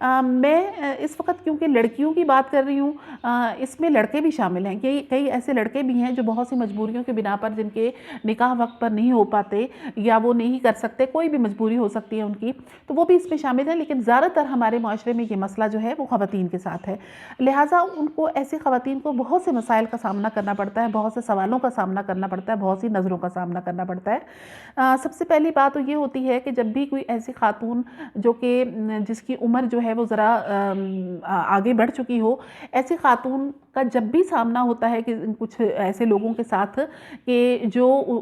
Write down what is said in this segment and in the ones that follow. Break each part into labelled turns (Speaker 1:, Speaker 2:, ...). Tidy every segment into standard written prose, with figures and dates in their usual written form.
Speaker 1: میں اس وقت کیونکہ لڑکیوں کی بات کر رہی ہوں، اس میں لڑکے بھی شامل ہیں، کہ کئی ایسے لڑکے بھی ہیں جو بہت سی مجبوریوں کے بنا پر، جن کے نکاح وقت پر نہیں ہو پاتے یا وہ نہیں کر سکتے، کوئی بھی مجبوری ہو سکتی ہے ان کی، تو وہ بھی اس میں شامل ہیں، لیکن زیادہ تر ہمارے معاشرے میں یہ مسئلہ جو ہے وہ خواتین کے ساتھ ہے۔ لہٰذا ان کو، ایسی خواتین کو بہت سے مسائل کا سامنا کرنا پڑتا ہے، بہت سے سوالوں کا سامنا کرنا پڑتا ہے، بہت سی نظروں کا سامنا کرنا پڑتا ہے۔ سب سے پہلی بات تو یہ ہوتی ہے کہ جب بھی کوئی ایسی خاتون جو کہ جس کی عمر جو ہے وہ ذرا آگے بڑھ چکی ہو، ایسی خاتون کا جب بھی سامنا ہوتا ہے کہ کچھ ایسے لوگوں کے ساتھ کہ جو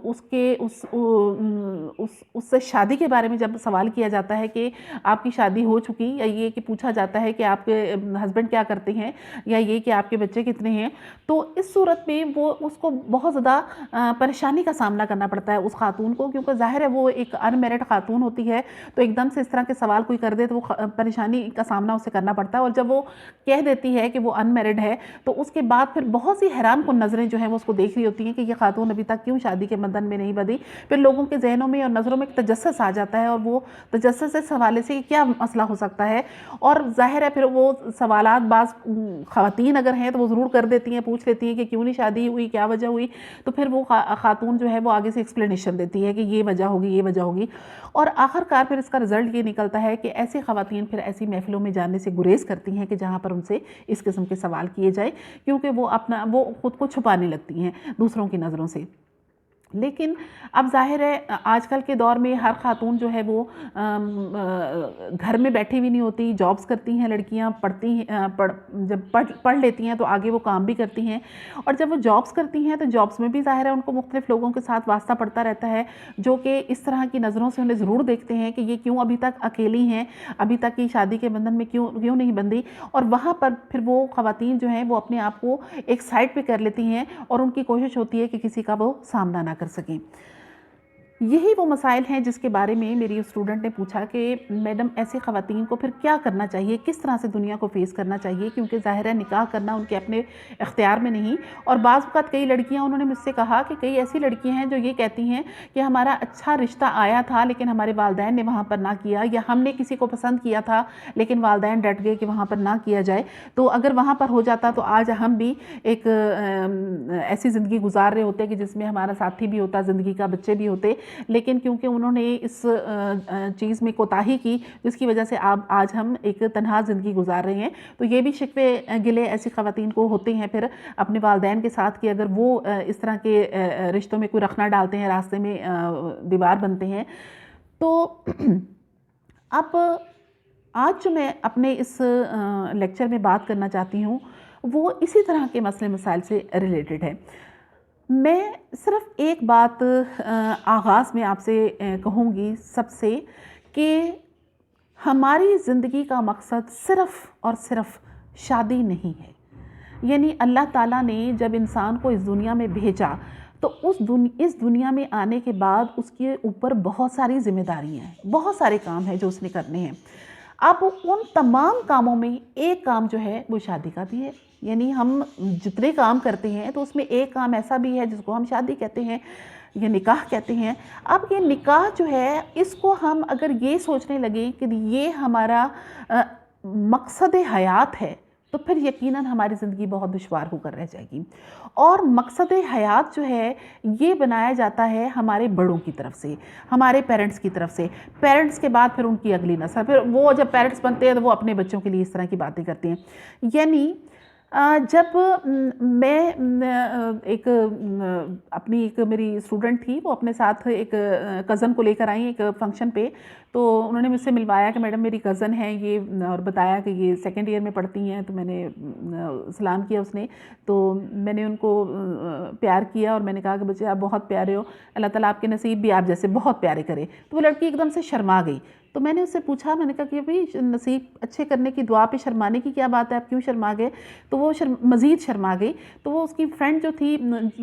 Speaker 1: اس سے شادی کے بارے میں جب سوال کیا جاتا ہے کہ آپ کی شادی ہو چکی، یا یہ کہ پوچھا جاتا ہے کہ آپ کے ہسبینڈ کیا کرتے ہیں، یا یہ کہ آپ کے بچے کتنے ہیں، تو اس صورت میں وہ اس کو بہت زیادہ پریشانی کا سامنا کرنا پڑتا ہے اس خاتون کو، کیونکہ ظاہر ہے وہ ایک ان میرڈ خاتون ہوتی ہے، تو ایک دم سے اس طرح کے سوال کوئی کر دے تو وہ پریشانی کا سامنا اسے کرنا پڑتا ہے، اور جب وہ کہہ دیتی ہے کہ وہ ان میرڈ ہے تو اس کے بعد پھر بہت سی حیران کن نظریں جو ہیں وہ اس کو دیکھ رہی ہوتی ہیں کہ یہ خاتون ابھی تک کیوں شادی کے بندھن میں نہیں بندھی۔ پھر لوگوں کے ذہنوں میں اور نظروں میں ایک تجسس آ جاتا ہے، اور وہ تجسس اس حوالے سے کیا مسئلہ ہو سکتا ہے، اور ظاہر ہے پھر وہ سوالات بعض خواتین اگر ہیں تو وہ ضرور کر دیتی ہیں، پوچھ لیتی ہیں کہ کیوں نہیں شادی ہوئی، کیا وجہ ہوئی، تو پھر وہ خاتون جو ہے وہ آگے سے ایکسپلینیشن دیتی ہے کہ یہ وجہ ہوگی، یہ وجہ ہوگی، اور آخر کار پھر اس کا رزلٹ یہ نکلتا ہے کہ ایسی خواتین پھر ایسی محفلوں میں جانے سے گریز کرتی ہیں کہ جہاں پر ان سے اس قسم کے سوال کیے جائے، کیونکہ وہ خود کو چھپانے لگتی ہیں دوسروں کی نظروں سے۔ لیکن اب ظاہر ہے آج کل کے دور میں ہر خاتون جو ہے وہ گھر میں بیٹھی بھی نہیں ہوتی، جابس کرتی ہیں لڑکیاں، پڑھتی ہیں، جب پڑھ لیتی ہیں تو آگے وہ کام بھی کرتی ہیں، اور جب وہ جابس کرتی ہیں تو جابس میں بھی ظاہر ہے ان کو مختلف لوگوں کے ساتھ واسطہ پڑتا رہتا ہے، جو کہ اس طرح کی نظروں سے انہیں ضرور دیکھتے ہیں کہ یہ کیوں ابھی تک اکیلی ہیں، ابھی تک کی شادی کے بندھن میں کیوں نہیں بندھی، اور وہاں پر پھر وہ خواتین جو ہیں وہ اپنے آپ کو ایک سائڈ پہ کر لیتی ہیں، اور ان کی کوشش ہوتی ہے کہ کسی کا وہ سامنا نہ کر سکیں۔ یہی وہ مسائل ہیں جس کے بارے میں میری اسٹوڈنٹ نے پوچھا کہ میڈم ایسی خواتین کو پھر کیا کرنا چاہیے، کس طرح سے دنیا کو فیس کرنا چاہیے، کیونکہ ظاہر ہے نکاح کرنا ان کے اپنے اختیار میں نہیں، اور بعض اوقات کئی لڑکیاں، انہوں نے مجھ سے کہا کہ کئی ایسی لڑکیاں ہیں جو یہ کہتی ہیں کہ ہمارا اچھا رشتہ آیا تھا لیکن ہمارے والدین نے وہاں پر نہ کیا، یا ہم نے کسی کو پسند کیا تھا لیکن والدین ڈٹ گئے کہ وہاں پر نہ کیا جائے، تو اگر وہاں پر ہو جاتا تو آج ہم بھی ایک ایسی زندگی گزار رہے ہوتے کہ جس میں ہمارا ساتھی بھی ہوتا، زندگی کا بچے بھی ہوتے، لیکن کیونکہ انہوں نے اس چیز میں کوتاہی کی جس کی وجہ سے آج ہم ایک تنہا زندگی گزار رہے ہیں۔ تو یہ بھی شکوے گلے ایسی خواتین کو ہوتے ہیں پھر اپنے والدین کے ساتھ کہ اگر وہ اس طرح کے رشتوں میں کوئی رخنہ ڈالتے ہیں، راستے میں دیوار بنتے ہیں۔ تو اب آج جو میں اپنے اس لیکچر میں بات کرنا چاہتی ہوں وہ اسی طرح کے مسئلے مسائل سے ریلیٹڈ ہے۔ میں صرف ایک بات آغاز میں آپ سے کہوں گی سب سے، کہ ہماری زندگی کا مقصد صرف اور صرف شادی نہیں ہے۔ یعنی اللہ تعالیٰ نے جب انسان کو اس دنیا میں بھیجا تو اس دنیا میں آنے کے بعد اس کے اوپر بہت ساری ذمہ داریاں ہیں، بہت سارے کام ہیں جو اس نے کرنے ہیں۔ اب ان تمام کاموں میں ایک کام جو ہے وہ شادی کا بھی ہے، یعنی ہم جتنے کام کرتے ہیں تو اس میں ایک کام ایسا بھی ہے جس کو ہم شادی کہتے ہیں یا نکاح کہتے ہیں۔ اب یہ نکاح جو ہے اس کو ہم اگر یہ سوچنے لگیں کہ یہ ہمارا مقصد حیات ہے تو پھر یقیناً ہماری زندگی بہت دشوار ہو کر رہ جائے گی، اور مقصد حیات جو ہے یہ بنایا جاتا ہے ہمارے بڑوں کی طرف سے، ہمارے پیرنٹس کی طرف سے، پیرنٹس کے بعد پھر ان کی اگلی نسل، پھر وہ جب پیرنٹس بنتے ہیں تو وہ اپنے بچوں کے لیے اس طرح کی باتیں کرتے ہیں۔ یعنی جب میں ایک میری اسٹوڈنٹ تھی، وہ اپنے ساتھ ایک کزن کو لے کر آئیں ایک فنکشن پہ، تو انہوں نے مجھ سے ملوایا کہ میڈم میری کزن ہے یہ، اور بتایا کہ یہ سیکنڈ ایئر میں پڑھتی ہیں، تو میں نے سلام کیا اس نے، تو میں نے ان کو پیار کیا اور میں نے کہا کہ بچے آپ بہت پیارے ہو، اللہ تعالیٰ آپ کے نصیب بھی آپ جیسے بہت پیارے کرے۔ تو وہ لڑکی ایک دم سے شرما گئی، تو میں نے اس سے پوچھا، میں نے کہا کہ بھئی نصیب اچھے کرنے کی دعا پہ شرمانے کی کیا بات ہے، آپ کیوں شرما گئے؟ تو وہ مزید شرما گئی۔ تو وہ اس کی فرینڈ جو تھی،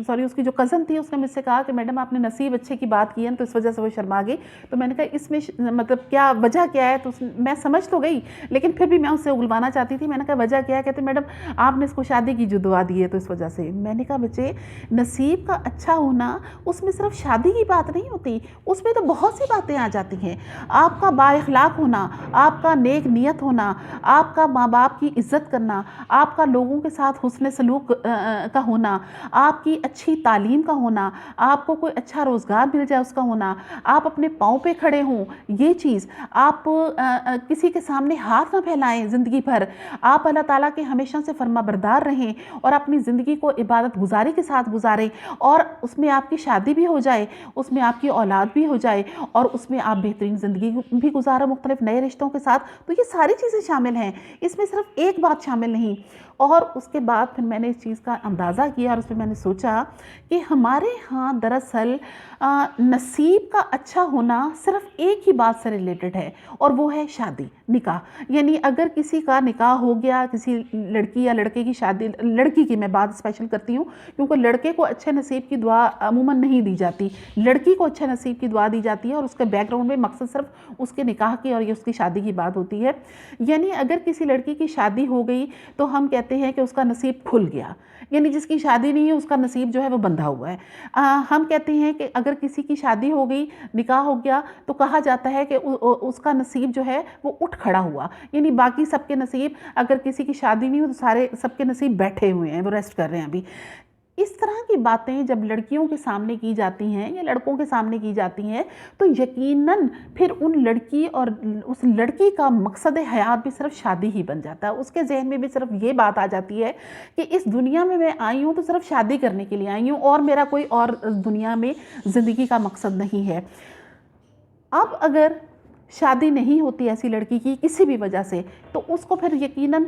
Speaker 1: اس کی جو کزن تھی، اس نے مجھ سے کہا کہ میڈم آپ نے نصیب اچھے کی بات کی ہے تو اس وجہ سے وہ شرما گئی۔ تو میں نے کہا اس میں مطلب کیا وجہ کیا ہے؟ تو میں سمجھ تو گئی لیکن پھر بھی میں اس سے اگلوانا چاہتی تھی۔ میں نے کہا وجہ کیا ہے؟ کہتے میڈم آپ نے اس کو شادی کی جو دعا دی ہے تو اس وجہ سے۔ میں نے کہا بچے نصیب کا اچھا ہونا اس میں صرف شادی کی بات نہیں ہوتی، اس میں تو بہت سی باتیں آ جاتی ہیں۔ آپ کا بااخلاق ہونا، آپ کا نیک نیت ہونا، آپ کا ماں باپ کی عزت کرنا، آپ کا لوگوں کے ساتھ حسن سلوک کا ہونا، آپ کی اچھی تعلیم کا ہونا، آپ کو کوئی اچھا روزگار مل جائے اس کا ہونا، آپ اپنے پاؤں پہ کھڑے ہوں، یہ چیز آپ کسی کے سامنے ہاتھ نہ پھیلائیں زندگی بھر، آپ اللہ تعالیٰ کے ہمیشہ سے فرما بردار رہیں اور اپنی زندگی کو عبادت گزاری کے ساتھ گزاریں، اور اس میں آپ کی شادی بھی ہو جائے، اس میں آپ کی اولاد بھی ہو جائے، اور اس میں آپ بہترین زندگی بھی گزارو مختلف نئے رشتوں کے ساتھ، تو یہ ساری چیزیں شامل ہیں، اس میں صرف ایک بات شامل نہیں۔ اور اس کے بعد پھر میں نے اس چیز کا اندازہ کیا اور اس میں میں نے سوچا کہ ہمارے ہاں دراصل نصیب کا اچھا ہونا صرف ایک ہی بات سے ریلیٹڈ ہے، اور وہ ہے شادی، نکاح۔ یعنی اگر کسی کا نکاح ہو گیا، کسی لڑکی یا لڑکے کی شادی، لڑکی کی میں بات اسپیشل کرتی ہوں کیونکہ لڑکے کو اچھے نصیب کی دعا عموماً نہیں دی جاتی، لڑکی کو اچھے نصیب کی دعا دی جاتی ہے، اور اس کے بیک گراؤنڈ میں مقصد صرف اس کے نکاح کی اور یہ اس کی شادی کی بات ہوتی ہے۔ یعنی اگر کسی لڑکی کی شادی ہو گئی تو ہم کہتے ہیں کہ اس کا نصیب کھل گیا، یعنی جس کی شادی نہیں ہے اس کا نصیب جو ہے وہ بندھا ہوا ہے۔ ہم کہتے ہیں کہ اگر کسی کی شادی ہو گئی، نکاح ہو گیا، تو کہا جاتا ہے کہ اس کا نصیب جو ہے وہ اٹھ کھڑا ہوا، یعنی باقی سب کے نصیب، اگر کسی کی شادی نہیں ہو تو سب کے نصیب بیٹھے ہوئے ہیں، وہ ریسٹ کر رہے ہیں ابھی۔ اس طرح کی باتیں جب لڑکیوں کے سامنے کی جاتی ہیں یا لڑکوں کے سامنے کی جاتی ہیں تو یقیناً پھر ان لڑکی اور اس لڑکی کا مقصد حیات بھی صرف شادی ہی بن جاتا ہے، اس کے ذہن میں بھی صرف یہ بات آ جاتی ہے کہ اس دنیا میں آئی ہوں تو صرف شادی کرنے کے لیے آئی ہوں، اور میرا کوئی اور دنیا میں زندگی کا مقصد نہیں ہے۔ اب اگر شادی نہیں ہوتی ایسی لڑکی کی کسی بھی وجہ سے تو اس کو پھر یقیناً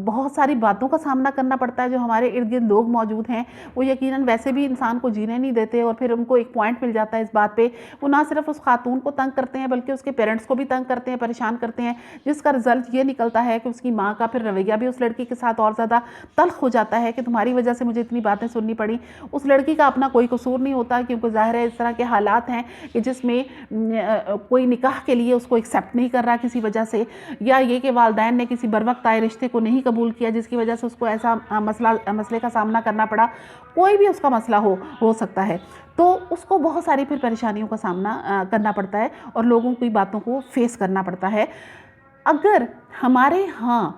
Speaker 1: بہت ساری باتوں کا سامنا کرنا پڑتا ہے۔ جو ہمارے ارد گرد لوگ موجود ہیں وہ یقیناً ویسے بھی انسان کو جینے نہیں دیتے، اور پھر ان کو ایک پوائنٹ مل جاتا ہے اس بات پہ، وہ نہ صرف اس خاتون کو تنگ کرتے ہیں بلکہ اس کے پیرنٹس کو بھی تنگ کرتے ہیں، پریشان کرتے ہیں، جس کا رزلٹ یہ نکلتا ہے کہ اس کی ماں کا پھر رویہ بھی اس لڑکی کے ساتھ اور زیادہ تلخ ہو جاتا ہے کہ تمہاری وجہ سے مجھے اتنی باتیں سننی پڑی۔ اس لڑکی کا اپنا کوئی قصور نہیں ہوتا، کیونکہ ظاہر ہے اس طرح کے حالات ہیں کہ جس میں کوئی نکاح کے لیے اس کو ایکسیپٹ نہیں کر رہا کسی وجہ سے، یا یہ کہ والدین نے کسی بروقت آئے رشتے کو نہیں قبول کیا جس کی وجہ سے اس کو ایسا مسئلے کا سامنا کرنا پڑا، کوئی بھی اس کا مسئلہ ہو سکتا ہے، تو اس کو بہت ساری پھر پریشانیوں کا سامنا کرنا پڑتا ہے اور لوگوں کی باتوں کو فیس کرنا پڑتا ہے۔ اگر ہمارے ہاں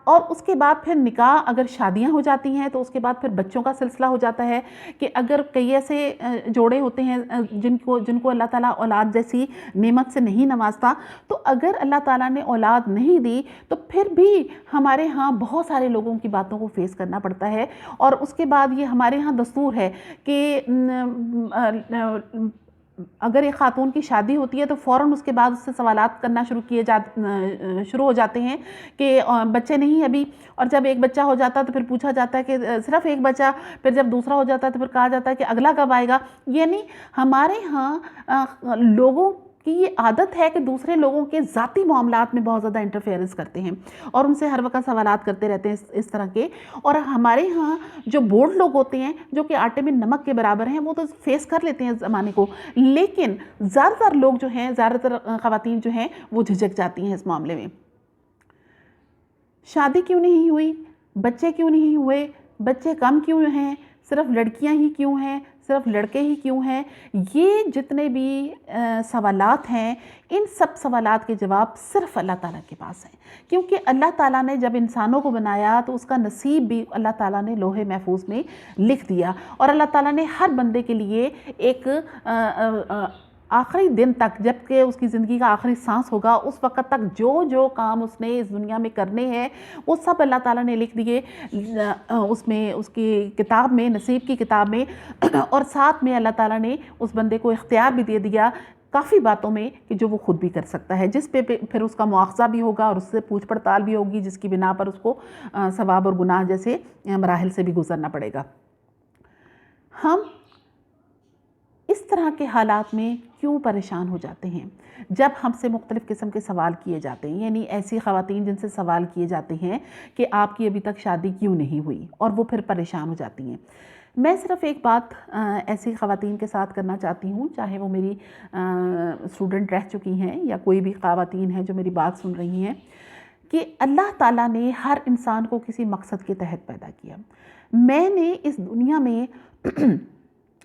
Speaker 1: اور اس کے بعد پھر نکاح، اگر شادیاں ہو جاتی ہیں تو اس کے بعد پھر بچوں کا سلسلہ ہو جاتا ہے کہ اگر کئی ایسے جوڑے ہوتے ہیں جن کو اللہ تعالیٰ اولاد جیسی نعمت سے نہیں نوازتا، تو اگر اللہ تعالیٰ نے اولاد نہیں دی تو پھر بھی ہمارے ہاں بہت سارے لوگوں کی باتوں کو فیس کرنا پڑتا ہے، اور اس کے بعد یہ ہمارے ہاں دستور ہے کہ اگر ایک خاتون کی شادی ہوتی ہے تو فوراً اس کے بعد اس سے سوالات کرنا شروع ہو جاتے ہیں کہ بچے نہیں ابھی، اور جب ایک بچہ ہو جاتا ہے تو پھر پوچھا جاتا ہے کہ صرف ایک بچہ، پھر جب دوسرا ہو جاتا ہے تو پھر کہا جاتا ہے کہ اگلا کب آئے گا۔ یعنی ہمارے ہاں لوگوں کی یہ عادت ہے کہ دوسرے لوگوں کے ذاتی معاملات میں بہت زیادہ انٹرفیئرنس کرتے ہیں اور ان سے ہر وقت سوالات کرتے رہتے ہیں اس طرح کے، اور ہمارے ہاں جو بوڑھ لوگ ہوتے ہیں جو کہ آٹے میں نمک کے برابر ہیں وہ تو فیس کر لیتے ہیں اس زمانے کو، لیکن زیادہ تر لوگ جو ہیں، زیادہ تر خواتین جو ہیں وہ جھجک جاتی ہیں اس معاملے میں۔ شادی کیوں نہیں ہوئی، بچے کیوں نہیں ہوئے، بچے کم کیوں ہیں، صرف لڑکیاں ہی کیوں ہیں، صرف لڑکے ہی کیوں ہیں، یہ جتنے بھی سوالات ہیں ان سب سوالات کے جواب صرف اللہ تعالیٰ کے پاس ہیں، کیونکہ اللہ تعالیٰ نے جب انسانوں کو بنایا تو اس کا نصیب بھی اللہ تعالیٰ نے لوح محفوظ میں لکھ دیا، اور اللہ تعالیٰ نے ہر بندے کے لیے ایک آخری دن تک، جب کہ اس کی زندگی کا آخری سانس ہوگا، اس وقت تک جو کام اس نے اس دنیا میں کرنے ہیں وہ سب اللہ تعالیٰ نے لکھ دیے اس میں، اس کی کتاب میں، نصیب کی کتاب میں، اور ساتھ میں اللہ تعالیٰ نے اس بندے کو اختیار بھی دے دیا کافی باتوں میں کہ جو وہ خود بھی کر سکتا ہے، جس پہ پھر اس کا مواخذہ بھی ہوگا اور اس سے پوچھ پڑتال بھی ہوگی، جس کی بنا پر اس کو ثواب اور گناہ جیسے مراحل سے بھی گزرنا پڑے گا۔ ہم اس طرح کے حالات میں کیوں پریشان ہو جاتے ہیں جب ہم سے مختلف قسم کے سوال کیے جاتے ہیں، یعنی ایسی خواتین جن سے سوال کیے جاتے ہیں کہ آپ کی ابھی تک شادی کیوں نہیں ہوئی، اور وہ پھر پریشان ہو جاتی ہیں۔ میں صرف ایک بات ایسی خواتین کے ساتھ کرنا چاہتی ہوں، چاہے وہ میری اسٹوڈنٹ رہ چکی ہیں یا کوئی بھی خواتین ہیں جو میری بات سن رہی ہیں، کہ اللہ تعالیٰ نے ہر انسان کو کسی مقصد کے تحت پیدا کیا۔ میں نے اس دنیا میں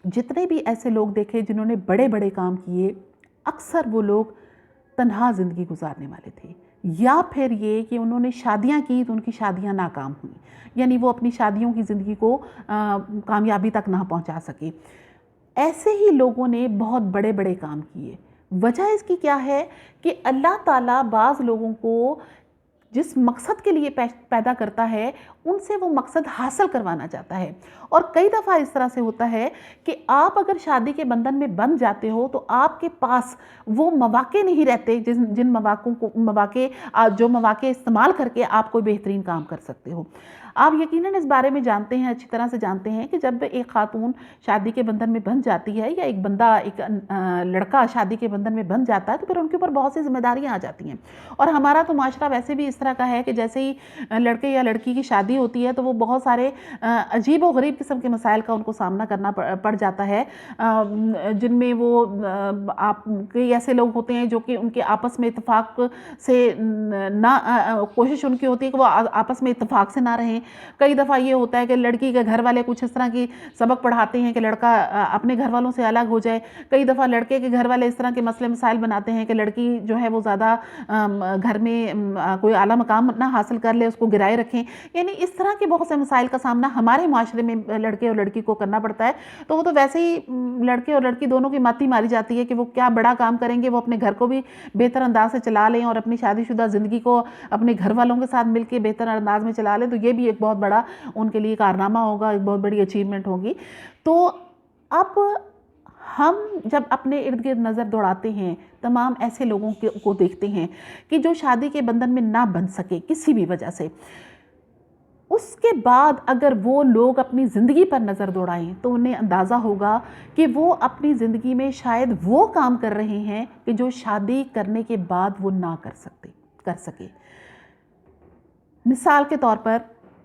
Speaker 1: جتنے بھی ایسے لوگ دیکھے جنہوں نے بڑے بڑے کام کیے، اکثر وہ لوگ تنہا زندگی گزارنے والے تھے، یا پھر یہ کہ انہوں نے شادیاں کی تو ان کی شادیاں ناکام ہوئیں، یعنی وہ اپنی شادیوں کی زندگی کو کامیابی تک نہ پہنچا سکے۔ ایسے ہی لوگوں نے بہت بڑے بڑے کام کیے۔ وجہ اس کی کیا ہے کہ اللہ تعالیٰ بعض لوگوں کو جس مقصد کے لیے پیدا کرتا ہے ان سے وہ مقصد حاصل کروانا چاہتا ہے۔ اور کئی دفعہ اس طرح سے ہوتا ہے کہ آپ اگر شادی کے بندھن میں بندھ جاتے ہو تو آپ کے پاس وہ مواقع نہیں رہتے جن مواقع استعمال کر کے آپ کوئی بہترین کام کر سکتے ہو۔ آپ یقیناً اس بارے میں جانتے ہیں، اچھی طرح سے جانتے ہیں کہ جب ایک خاتون شادی کے بندھن میں بندھ جاتی ہے یا ایک لڑکا شادی کے بندھن میں بندھ جاتا ہے تو پھر ان کے اوپر بہت سی ذمہ داریاں آ جاتی ہیں۔ اور ہمارا تو معاشرہ ویسے بھی اس طرح کا ہے کہ جیسے ہی لڑکے یا لڑکی کی شادی ہوتی ہے تو وہ بہت سارے عجیب و غریب قسم کے مسائل کا ان کو سامنا کرنا پڑ جاتا ہے، جن میں وہ کئی ایسے لوگ ہوتے ہیں جو کہ ان کے آپس میں اتفاق سے کوشش ان کی ہوتی ہے کہ وہ آپس میں اتفاق سے نہ رہیں۔ کئی دفعہ یہ ہوتا ہے کہ لڑکی کے گھر والے کچھ اس طرح کی سبق پڑھاتے ہیں کہ لڑکا اپنے گھر والوں سے الگ ہو جائے۔ کئی دفعہ لڑکے کے گھر والے اس طرح کے مسئلے مسائل بناتے ہیں کہ لڑکی جو ہے وہ زیادہ گھر میں کوئی اعلیٰ مقام نہ حاصل کر لے، اس کو گرائے رکھیں۔ یعنی اس طرح کے بہت سے مسائل کا سامنا ہمارے معاشرے میں لڑکے اور لڑکی کو کرنا پڑتا ہے۔ تو وہ تو ویسے ہی لڑکے اور لڑکی دونوں کی ماتی ماری جاتی ہے کہ وہ کیا بڑا کام کریں گے، وہ اپنے گھر کو بھی بہتر انداز سے چلا لیں اور اپنی شادی شدہ زندگی کو اپنے گھر والوں کے ساتھ مل کے بہتر انداز میں چلا لیں، تو یہ بھی ایک بہت بڑا ان کے لیے کارنامہ ہوگا، ایک بہت بڑی اچیومنٹ ہوگی۔ تو اب ہم جب اپنے ارد گرد نظر دوڑاتے ہیں تمام ایسے لوگوں کو دیکھتے ہیں کہ جو شادی کے بندھن میں نہ بندھ سکے کسی بھی وجہ سے، اس کے بعد اگر وہ لوگ اپنی زندگی پر نظر دوڑائیں تو انہیں اندازہ ہوگا کہ وہ اپنی زندگی میں شاید وہ کام کر رہے ہیں کہ جو شادی کرنے کے بعد وہ نہ کر سکے۔ مثال کے طور پر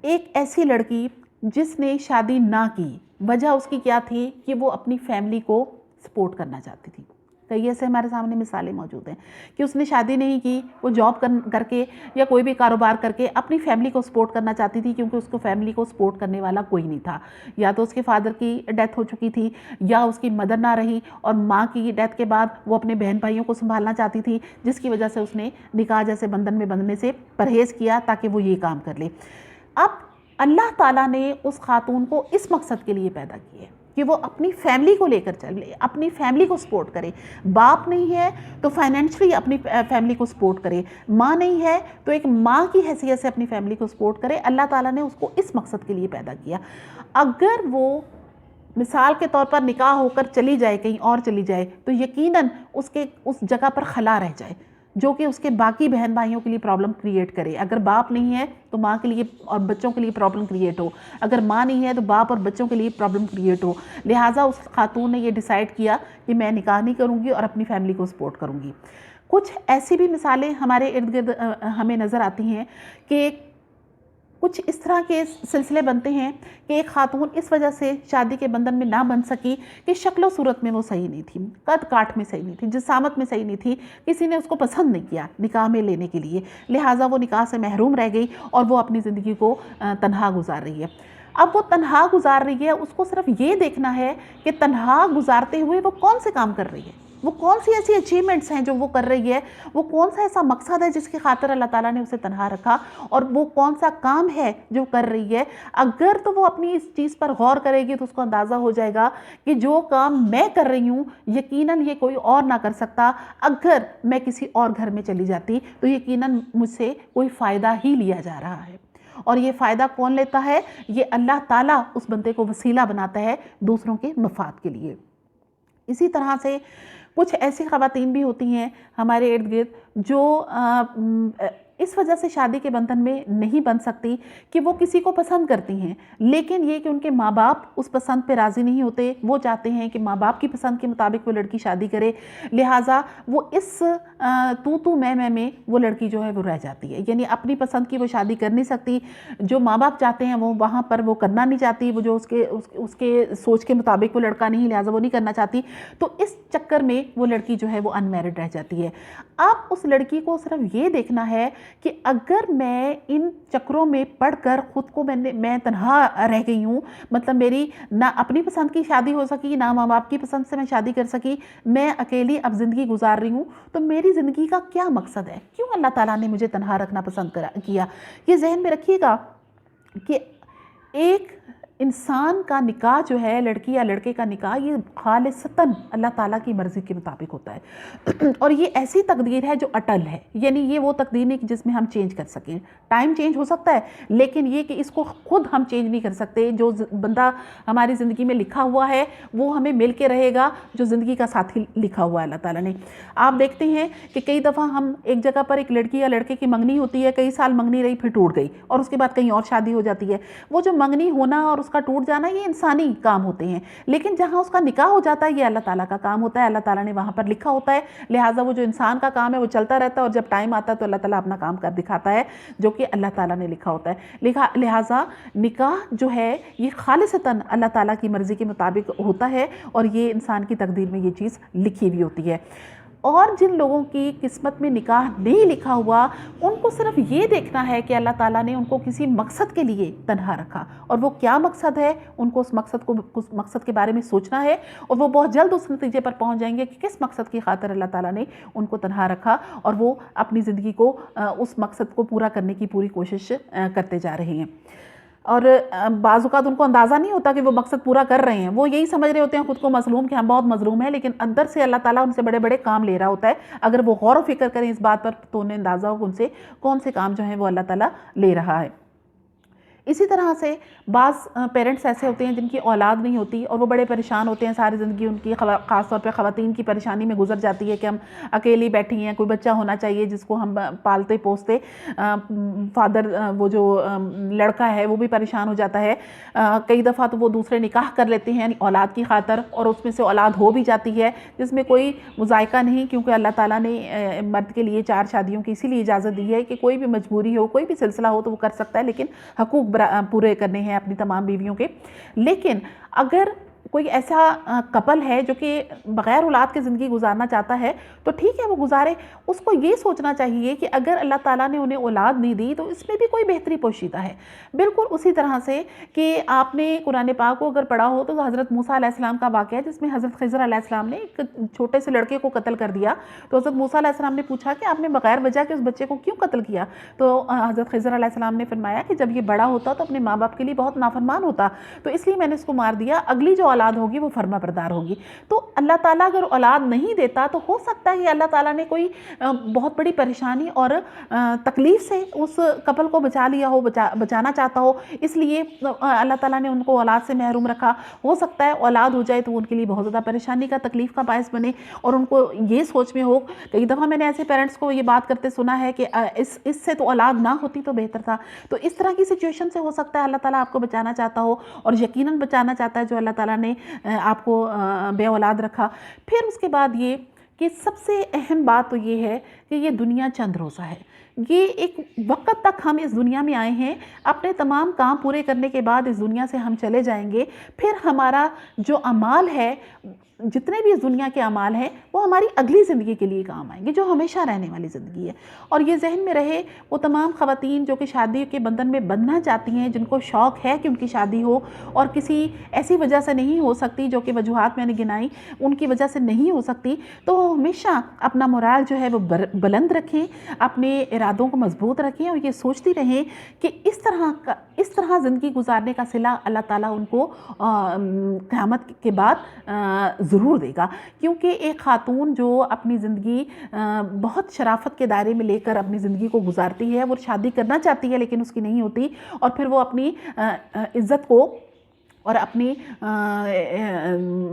Speaker 1: ایک ایسی لڑکی جس نے شادی نہ کی، وجہ اس کی کیا تھی کہ وہ اپنی فیملی کو سپورٹ کرنا چاہتی تھی۔ کئی ایسے ہمارے سامنے مثالیں موجود ہیں کہ اس نے شادی نہیں کی، وہ جاب کر کے یا کوئی بھی کاروبار کر کے اپنی فیملی کو سپورٹ کرنا چاہتی تھی، کیونکہ اس کو فیملی کو سپورٹ کرنے والا کوئی نہیں تھا۔ یا تو اس کے فادر کی ڈیتھ ہو چکی تھی، یا اس کی مدر نہ رہی، اور ماں کی ڈیتھ کے بعد وہ اپنے بہن بھائیوں کو سنبھالنا چاہتی تھی، جس کی وجہ سے اس نے نکاح جیسے بندھن میں بندھنے سے پرہیز کیا تاکہ وہ یہ کام کر لے۔ اب اللہ تعالیٰ نے اس خاتون کو اس مقصد کے لیے پیدا کی ہے کہ وہ اپنی فیملی کو لے کر چلے، اپنی فیملی کو سپورٹ کرے۔ باپ نہیں ہے تو فائنینشلی اپنی فیملی کو سپورٹ کرے، ماں نہیں ہے تو ایک ماں کی حیثیت سے اپنی فیملی کو سپورٹ کرے۔ اللہ تعالیٰ نے اس کو اس مقصد کے لیے پیدا کیا۔ اگر وہ مثال کے طور پر نکاح ہو کر چلی جائے، کہیں اور چلی جائے، تو یقیناً اس جگہ پر خلا رہ جائے جو کہ اس کے باقی بہن بھائیوں کے لیے پرابلم کریٹ کرے۔ اگر باپ نہیں ہے تو ماں کے لیے اور بچوں کے لیے پرابلم کریٹ ہو، اگر ماں نہیں ہے تو باپ اور بچوں کے لیے پرابلم کریٹ ہو۔ لہٰذا اس خاتون نے یہ ڈیسائیڈ کیا کہ میں نکاح نہیں کروں گی اور اپنی فیملی کو سپورٹ کروں گی۔ کچھ ایسی بھی مثالیں ہمارے ارد گرد ہمیں نظر آتی ہیں کہ کچھ اس طرح کے سلسلے بنتے ہیں کہ ایک خاتون اس وجہ سے شادی کے بندھن میں نہ بندھ سکی کہ شکل و صورت میں وہ صحیح نہیں تھی، قد کاٹ میں صحیح نہیں تھی، جسامت میں صحیح نہیں تھی، کسی نے اس کو پسند نہیں کیا نکاح میں لینے کے لیے، لہٰذا وہ نکاح سے محروم رہ گئی اور وہ اپنی زندگی کو تنہا گزار رہی ہے۔ اب وہ تنہا گزار رہی ہے، اس کو صرف یہ دیکھنا ہے کہ تنہا گزارتے ہوئے وہ کون سے کام کر رہی ہے، وہ کون سی ایسی اچیومنٹس ہیں جو وہ کر رہی ہے، وہ کون سا ایسا مقصد ہے جس کی خاطر اللہ تعالیٰ نے اسے تنہا رکھا، اور وہ کون سا کام ہے جو کر رہی ہے۔ اگر تو وہ اپنی اس چیز پر غور کرے گی تو اس کو اندازہ ہو جائے گا کہ جو کام میں کر رہی ہوں یقیناً یہ کوئی اور نہ کر سکتا، اگر میں کسی اور گھر میں چلی جاتی تو یقیناً مجھ سے کوئی فائدہ ہی لیا جا رہا ہے۔ اور یہ فائدہ کون لیتا ہے؟ یہ اللہ تعالیٰ اس بندے کو وسیلہ بناتا ہے دوسروں کے مفاد کے لیے۔ اسی طرح سے کچھ ایسی خواتین بھی ہوتی ہیں ہمارے ارد گرد جو اس وجہ سے شادی کے بندھن میں نہیں بن سکتی کہ وہ کسی کو پسند کرتی ہیں، لیکن یہ کہ ان کے ماں باپ اس پسند پہ راضی نہیں ہوتے، وہ چاہتے ہیں کہ ماں باپ کی پسند کے مطابق وہ لڑکی شادی کرے، لہٰذا وہ اس تو میں وہ لڑکی جو ہے وہ رہ جاتی ہے، یعنی اپنی پسند کی وہ شادی کر نہیں سکتی، جو ماں باپ چاہتے ہیں وہ وہاں پر وہ کرنا نہیں چاہتی، وہ جو اس کے سوچ کے مطابق وہ لڑکا نہیں، لہٰذا وہ نہیں کرنا چاہتی، تو اس چکر میں وہ لڑکی جو ہے وہ ان میرڈ رہ جاتی ہے۔ اب اس لڑکی کو صرف یہ دیکھنا ہے کہ اگر میں ان چکروں میں پڑھ کر خود کو میں تنہا رہ گئی ہوں، مطلب میری نہ اپنی پسند کی شادی ہو سکی، نہ ماں باپ کی پسند سے میں شادی کر سکی، میں اکیلی اب زندگی گزار رہی ہوں، تو میری زندگی کا کیا مقصد ہے؟ کیوں اللہ تعالیٰ نے مجھے تنہا رکھنا پسند کیا؟ یہ ذہن میں رکھیے گا کہ ایک انسان کا نکاح جو ہے، لڑکی یا لڑکے کا نکاح، یہ خالصتاً اللہ تعالیٰ کی مرضی کے مطابق ہوتا ہے، اور یہ ایسی تقدیر ہے جو اٹل ہے، یعنی یہ وہ تقدیر نہیں کہ جس میں ہم چینج کر سکیں۔ ٹائم چینج ہو سکتا ہے، لیکن یہ کہ اس کو خود ہم چینج نہیں کر سکتے۔ جو بندہ ہماری زندگی میں لکھا ہوا ہے وہ ہمیں مل کے رہے گا، جو زندگی کا ساتھی لکھا ہوا ہے اللہ تعالیٰ نے۔ آپ دیکھتے ہیں کہ کئی دفعہ ہم ایک جگہ پر ایک لڑکی یا لڑکے کی منگنی ہوتی ہے، کئی سال منگنی رہی، پھر ٹوٹ گئی، اور اس کے بعد کہیں اور شادی ہو جاتی ہے۔ وہ جو منگنی ہونا اور اس کا ٹوٹ جانا یہ انسانی کام ہوتے ہیں، لیکن جہاں اس کا نکاح ہو جاتا ہے یہ اللہ تعالیٰ کا کام ہوتا ہے، اللہ تعالیٰ نے وہاں پر لکھا ہوتا ہے، لہٰذا وہ جو انسان کا کام ہے وہ چلتا رہتا ہے، اور جب ٹائم آتا ہے تو اللہ تعالیٰ اپنا کام کر دکھاتا ہے جو کہ اللہ تعالیٰ نے لکھا ہوتا ہے۔ لہٰذا نکاح جو ہے یہ خالصتاً اللہ تعالیٰ کی مرضی کے مطابق ہوتا ہے، اور یہ انسان کی تقدیر میں یہ چیز لکھی ہوئی ہوتی ہے۔ اور جن لوگوں کی قسمت میں نکاح نہیں لکھا ہوا، ان کو صرف یہ دیکھنا ہے کہ اللہ تعالیٰ نے ان کو کسی مقصد کے لیے تنہا رکھا، اور وہ کیا مقصد ہے، ان کو اس مقصد کے بارے میں سوچنا ہے، اور وہ بہت جلد اس نتیجے پر پہنچ جائیں گے کہ کس مقصد کی خاطر اللہ تعالیٰ نے ان کو تنہا رکھا، اور وہ اپنی زندگی کو اس مقصد کو پورا کرنے کی پوری کوشش کرتے جا رہے ہیں۔ اور بعض اوقات ان کو اندازہ نہیں ہوتا کہ وہ مقصد پورا کر رہے ہیں، وہ یہی سمجھ رہے ہوتے ہیں خود کو مظلوم کہ ہم بہت مظلوم ہیں، لیکن اندر سے اللہ تعالیٰ ان سے بڑے بڑے کام لے رہا ہوتا ہے۔ اگر وہ غور و فکر کریں اس بات پر تو انہیں اندازہ ہو ان سے کون سے کام جو ہیں وہ اللہ تعالیٰ لے رہا ہے۔ اسی طرح سے بعض پیرنٹس ایسے ہوتے ہیں جن کی اولاد نہیں ہوتی، اور وہ بڑے پریشان ہوتے ہیں، ساری زندگی ان کی خاص طور پہ خواتین کی پریشانی میں گزر جاتی ہے کہ ہم اکیلی بیٹھی ہیں، کوئی بچہ ہونا چاہیے جس کو ہم پالتے پوستے۔ فادر وہ جو لڑکا ہے وہ بھی پریشان ہو جاتا ہے، کئی دفعہ تو وہ دوسرے نکاح کر لیتے ہیں اولاد کی خاطر، اور اس میں سے اولاد ہو بھی جاتی ہے جس میں کوئی مذائقہ نہیں، کیونکہ اللہ تعالیٰ نے مرد کے لیے 4 شادیوں کی اسی لیے اجازت دی ہے کہ کوئی بھی مجبوری ہو، کوئی بھی سلسلہ ہو تو وہ کر سکتا ہے، لیکن حقوق پورے کرنے ہیں اپنی تمام بیویوں کے۔ لیکن اگر کوئی ایسا کپل ہے جو کہ بغیر اولاد کے زندگی گزارنا چاہتا ہے تو ٹھیک ہے وہ گزارے، اس کو یہ سوچنا چاہیے کہ اگر اللہ تعالیٰ نے انہیں اولاد نہیں دی تو اس میں بھی کوئی بہتری پوشیدہ ہے۔ بالکل اسی طرح سے کہ آپ نے قرآن پاک کو اگر پڑھا ہو تو حضرت موسیٰ علیہ السلام کا واقعہ ہے جس میں حضرت خضر علیہ السلام نے ایک چھوٹے سے لڑکے کو قتل کر دیا، تو حضرت موسیٰ علیہ السلام نے پوچھا کہ آپ نے بغیر وجہ کے اس بچے کو کیوں قتل کیا؟ تو حضرت خضر علیہ السلام نے فرمایا کہ جب یہ بڑا ہوتا تو اپنے ماں باپ کے لیے بہت نافرمان ہوتا، تو اس لیے میں نے اس کو مار دیا، اگلی جو اولاد ہوگی وہ فرما بردار ہوگی۔ تو اللہ تعالیٰ اگر اولاد نہیں دیتا تو ہو سکتا ہے کہ اللہ تعالیٰ نے کوئی بہت بڑی پریشانی اور تکلیف سے اس کپل کو بچا لیا ہو، بچانا چاہتا ہو، اس لیے اللہ تعالیٰ نے ان کو اولاد سے محروم رکھا۔ ہو سکتا ہے اولاد ہو جائے تو ان کے لیے بہت زیادہ پریشانی کا، تکلیف کا باعث بنے، اور ان کو یہ سوچ میں ہو۔ کئی دفعہ میں نے ایسے پیرنٹس کو یہ بات کرتے سنا ہے کہ اس سے تو اولاد نہ ہوتی تو بہتر تھا۔ تو اس طرح کی سچویشن سے ہو سکتا ہے اللہ تعالیٰ آپ کو بچانا چاہتا ہو، اور یقیناً بچانا چاہتا ہے جو اللہ تعالیٰ نے آپ کو بے اولاد رکھا۔ پھر اس کے بعد یہ کہ سب سے اہم بات تو یہ ہے کہ یہ دنیا چند روزہ ہے، یہ ایک وقت تک ہم اس دنیا میں آئے ہیں، اپنے تمام کام پورے کرنے کے بعد اس دنیا سے ہم چلے جائیں گے۔ پھر ہمارا جو اعمال ہے، جتنے بھی اس دنیا کے اعمال ہیں، وہ ہماری اگلی زندگی کے لیے کام آئیں گے جو ہمیشہ رہنے والی زندگی ہے۔ اور یہ ذہن میں رہے وہ تمام خواتین جو کہ شادی کے بندھن میں بندھنا چاہتی ہیں، جن کو شوق ہے کہ ان کی شادی ہو اور کسی ایسی وجہ سے نہیں ہو سکتی جو کہ وجوہات میں نے گنائی ان کی وجہ سے نہیں ہو سکتی، تو وہ ہمیشہ اپنا مورال جو ہے وہ بلند رکھیں، اپنے ارادوں کو مضبوط رکھیں، اور یہ سوچتی رہیں کہ اس طرح زندگی گزارنے کا صلہ اللہ تعالیٰ ان کو قیامت کے بعد ضرور دے گا۔ کیونکہ ایک خاتون جو اپنی زندگی بہت شرافت کے دائرے میں لے کر اپنی زندگی کو گزارتی ہے، وہ شادی کرنا چاہتی ہے لیکن اس کی نہیں ہوتی، اور پھر وہ اپنی عزت کو اور اپنی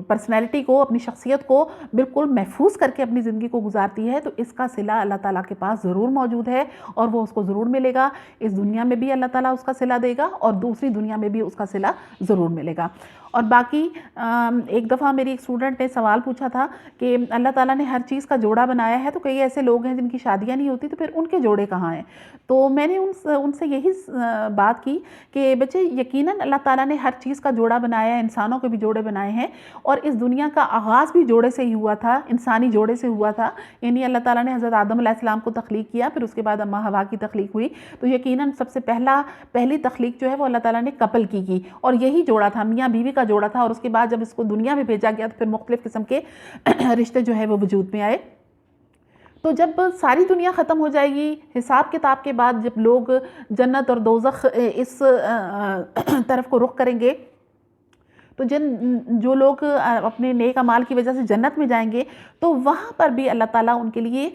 Speaker 1: پرسنالٹی کو، اپنی شخصیت کو بالکل محفوظ کر کے اپنی زندگی کو گزارتی ہے، تو اس کا صلہ اللہ تعالیٰ کے پاس ضرور موجود ہے، اور وہ اس کو ضرور ملے گا۔ اس دنیا میں بھی اللہ تعالیٰ اس کا صلہ دے گا، اور دوسری دنیا میں بھی اس کا صلہ ضرور ملے گا۔ اور باقی ایک دفعہ میری ایک اسٹوڈنٹ نے سوال پوچھا تھا کہ اللہ تعالیٰ نے ہر چیز کا جوڑا بنایا ہے، تو کئی ایسے لوگ ہیں جن کی شادیاں نہیں ہوتی، تو پھر ان کے جوڑے کہاں ہیں؟ تو میں نے ان سے یہی بات کی کہ بچے یقیناً اللہ تعالیٰ نے ہر چیز کا جوڑا بنایا ہے، انسانوں کے بھی جوڑے بنائے ہیں، اور اس دنیا کا آغاز بھی جوڑے سے ہی ہوا تھا، انسانی جوڑے سے ہوا تھا. یعنی اللہ تعالیٰ نے حضرت آدم علیہ السلام کو تخلیق کیا، پھر اس کے بعد اماں حوا کی تخلیق ہوئی. تو یقیناً سب سے پہلی تخلیق جو ہے وہ اللہ تعالیٰ نے کپل کی، اور یہی جوڑا تھا، میاں بیوی کا جوڑا تھا. اور اس کے بعد جب اس کو دنیا میں بھیجا گیا تو پھر مختلف قسم کے رشتے جو ہے وہ وجود میں آئے. تو جب ساری دنیا ختم ہو جائے گی، حساب کتاب کے بعد جب لوگ جنت اور دوزخ اس طرف کو رخ کریں گے، تو جو لوگ اپنے نیک اعمال کی وجہ سے جنت میں جائیں گے، تو وہاں پر بھی اللہ تعالیٰ ان کے لیے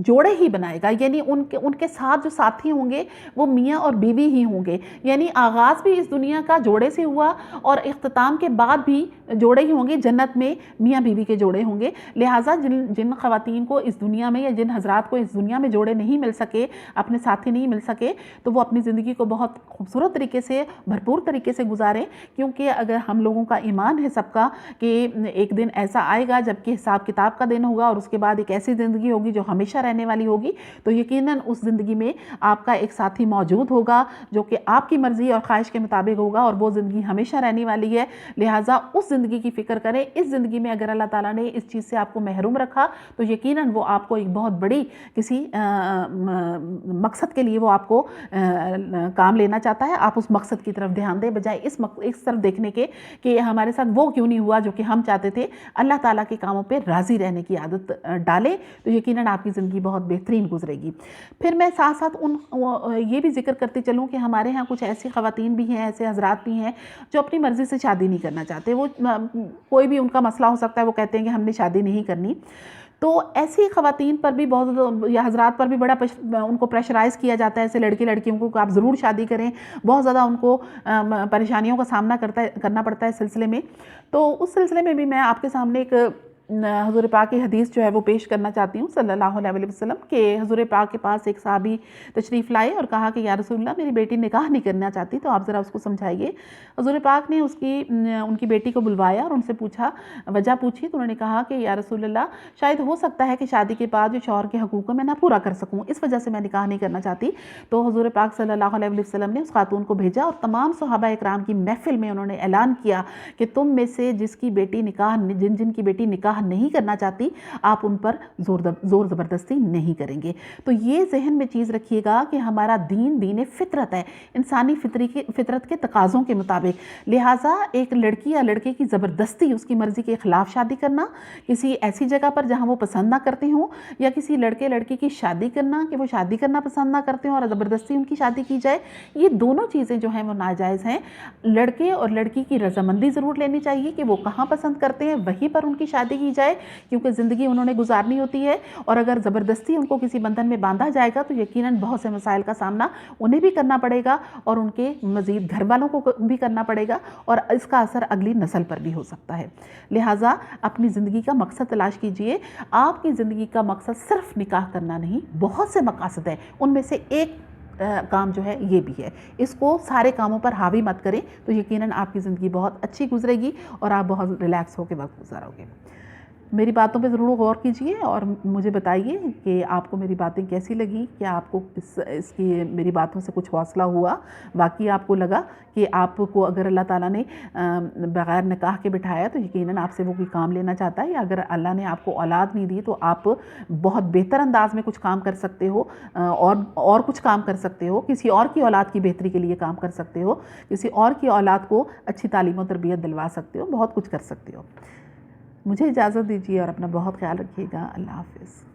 Speaker 1: جوڑے ہی بنائے گا. یعنی ان کے ساتھ جو ساتھی ہوں گے وہ میاں اور بیوی ہی ہوں گے. یعنی آغاز بھی اس دنیا کا جوڑے سے ہوا، اور اختتام کے بعد بھی جوڑے ہی ہوں گے، جنت میں میاں بیوی کے جوڑے ہوں گے. لہٰذا جن خواتین کو اس دنیا میں، یا جن حضرات کو اس دنیا میں جوڑے نہیں مل سکے، اپنے ساتھی نہیں مل سکے، تو وہ اپنی زندگی کو بہت خوبصورت طریقے سے، بھرپور طریقے سے گزاریں. کیونکہ اگر ہم لوگوں کا ایمان ہے سب کا کہ ایک دن ایسا آئے گا جب کہ حساب کتاب کا دن ہوگا، اور اس کے بعد ایک ایسی زندگی ہوگی جو ہمیشہ رہنے والی ہوگی، تو یقیناً اس زندگی میں آپ کا ایک ساتھی موجود ہوگا جو کہ آپ کی مرضی اور خواہش کے مطابق ہوگا، اور وہ زندگی ہمیشہ رہنے والی ہے. لہٰذا اس زندگی کی فکر کریں. اس زندگی میں اگر اللہ تعالیٰ نے اس چیز سے آپ کو محروم رکھا تو یقیناً وہ آپ کو ایک بہت بڑی کسی مقصد کے لیے وہ آپ کو کام لینا چاہتا ہے. آپ اس مقصد کی طرف دھیان دیں، بجائے اس طرف دیکھنے کے کہ ہمارے ساتھ وہ کیوں نہیں ہوا جو کہ ہم چاہتے تھے. اللہ تعالیٰ کے کاموں پہ راضی رہنے کی عادت ڈالیں تو یقیناً آپ کی زندگی بہت بہترین گزرے گی. پھر میں ساتھ ساتھ یہ بھی ذکر کرتی چلوں کہ ہمارے ہاں کچھ ایسی خواتین بھی ہیں، ایسے حضرات بھی ہیں جو اپنی مرضی سے شادی نہیں کرنا چاہتے. وہ کوئی بھی ان کا مسئلہ ہو سکتا ہے، وہ کہتے ہیں کہ ہم نے شادی نہیں کرنی. تو ایسی خواتین پر بھی بہت، یا حضرات پر بھی بڑا ان کو پریشرائز کیا جاتا ہے، ایسے لڑکیوں کو کہ آپ ضرور شادی کریں. بہت زیادہ ان کو پریشانیوں کا سامنا کرنا پڑتا ہے اس سلسلے میں. تو اس سلسلے میں بھی میں آپ کے سامنے ایک حضور پاک کی حدیث جو ہے وہ پیش کرنا چاہتی ہوں صلی اللہ علیہ وسلم، کہ حضور پاک کے پاس ایک صحابی تشریف لائے اور کہا کہ یا رسول اللہ میری بیٹی نکاح نہیں کرنا چاہتی، تو آپ ذرا اس کو سمجھائیے. حضور پاک نے ان کی بیٹی کو بلوایا اور ان سے پوچھا، وجہ پوچھی. تو انہوں نے کہا کہ یا رسول اللہ شاید ہو سکتا ہے کہ شادی کے بعد جو شوہر کے حقوق کو میں نہ پورا کر سکوں، اس وجہ سے میں نکاح نہیں کرنا چاہتی. تو حضور پاک صلی اللہ علیہ وسلم نے اس خاتون کو بھیجا اور تمام صحابہ اکرام کی محفل میں انہوں نے اعلان کیا کہ تم میں سے جن کی بیٹی نکاح نہیں کرنا چاہتی، آپ ان پر زور زبردستی نہیں کریں گے. تو یہ ذہن میں چیز رکھیے گا کہ ہمارا دین فطرت ہے، انسانی فطرت کے تقاضوں کے مطابق. لہٰذا ایک لڑکی یا لڑکے کی زبردستی اس کی مرضی کے خلاف شادی کرنا، کسی ایسی جگہ پر جہاں وہ پسند نہ کرتے ہوں، یا کسی لڑکی کی شادی کرنا کہ وہ شادی کرنا پسند نہ کرتے ہوں اور زبردستی ان کی شادی کی جائے، یہ دونوں چیزیں جو ہیں وہ ناجائز ہیں. لڑکے اور لڑکی کی رضامندی ضرور لینی چاہیے کہ وہ کہاں پسند کرتے ہیں، وہیں پر ان کی شادی کی جائے، کیونکہ زندگی انہوں نے گزارنی ہوتی ہے. اور اگر زبردستی ان کو کسی بندھن میں باندھا جائے گا تو یقیناً بہت سے مسائل کا سامنا انہیں بھی کرنا پڑے گا، اور ان کے مزید گھر والوں کو بھی کرنا پڑے گا، اور اس کا اثر اگلی نسل پر بھی ہو سکتا ہے. لہٰذا اپنی زندگی کا مقصد تلاش کیجئے. آپ کی زندگی کا مقصد صرف نکاح کرنا نہیں، بہت سے مقاصد ہیں، ان میں سے ایک کام جو ہے یہ بھی ہے. اس کو سارے کاموں پر حاوی مت کریں تو یقیناً آپ کی زندگی بہت اچھی گزرے گی اور آپ بہت ریلیکس ہو کے وقت گزارو گے. میری باتوں پہ ضرور غور کیجئے اور مجھے بتائیے کہ آپ کو میری باتیں کیسی لگی، کیا آپ کو اس کی میری باتوں سے کچھ حوصلہ ہوا، واقعی آپ کو لگا کہ آپ کو اگر اللہ تعالیٰ نے بغیر نکاح کے بٹھایا تو یقیناً آپ سے وہ کوئی کام لینا چاہتا ہے، یا اگر اللہ نے آپ کو اولاد نہیں دی تو آپ بہت بہتر انداز میں کچھ کام کر سکتے ہو، اور کچھ کام کر سکتے ہو، کسی اور کی اولاد کی بہتری کے لیے کام کر سکتے ہو، کسی اور کی اولاد کو اچھی تعلیم و تربیت دلوا سکتے ہو، بہت کچھ کر سکتے ہو. مجھے اجازت دیجیے اور اپنا بہت خیال رکھیے گا. اللہ حافظ.